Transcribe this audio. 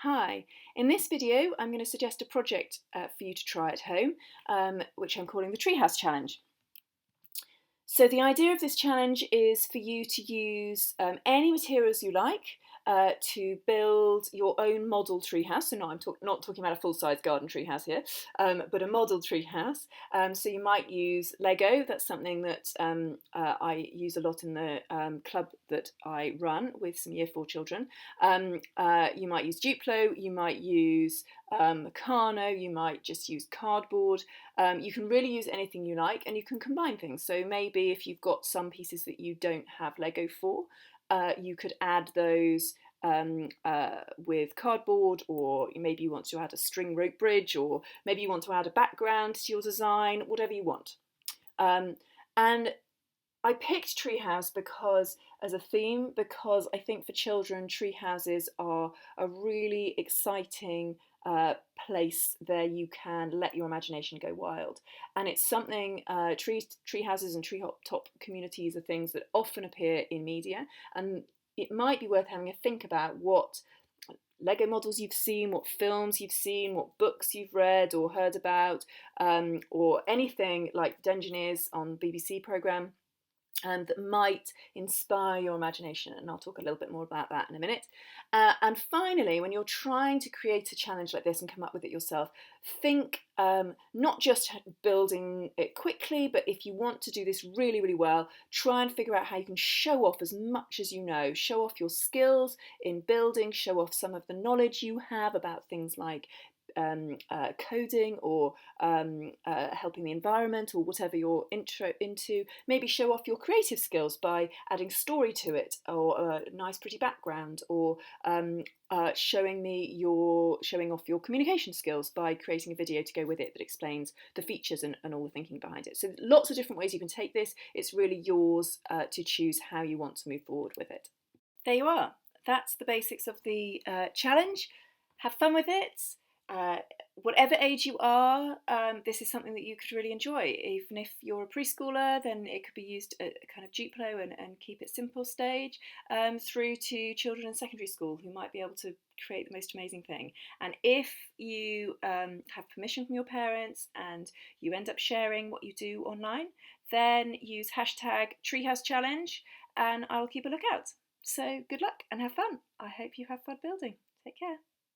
Hi, in this video I'm going to suggest a project for you to try at home, which I'm calling the Treehouse Challenge. So the idea of this challenge is for you to use any materials you like to build your own model treehouse. So I'm not talking about a full-size garden treehouse here, but a model treehouse. So you might use Lego. That's something that I use a lot in the club that I run with some Year 4 children. You might use Duplo, you might use Meccano, you might just use cardboard. You can really use anything you like, and you can combine things. So maybe if you've got some pieces that you don't have Lego for, you could add those with cardboard, or maybe you want to add a string rope bridge, or maybe you want to add a background to your design, whatever you want. And I picked treehouse as a theme because I think for children treehouses are a really exciting place there you can let your imagination go wild. And it's something, tree houses and treetop communities are things that often appear in media, and it might be worth having a think about what Lego models you've seen, what films you've seen, what books you've read or heard about, or anything like Engineers on BBC programme that might inspire your imagination, and I'll talk a little bit more about that in a minute. And finally, when you're trying to create a challenge like this and come up with it yourself, think not just building it quickly, but if you want to do this really, really well, try and figure out how you can show off as much as you know, show off your skills in building, show off some of the knowledge you have about things like coding or helping the environment or whatever you're into. Maybe show off your creative skills by adding story to it, or a nice pretty background, or showing off your communication skills by creating a video to go with it that explains the features and all the thinking behind it. So lots of different ways you can take this. It's really yours to choose how you want to move forward with it. There you are. That's the basics of the challenge. Have fun with it. Whatever age you are, this is something that you could really enjoy. Even if you're a preschooler, then it could be used at a kind of Duplo and keep it simple stage, through to children in secondary school who might be able to create the most amazing thing. And if you have permission from your parents and you end up sharing what you do online, then use hashtag Treehouse Challenge and I'll keep a lookout. So good luck and have fun. I hope you have fun building. Take care.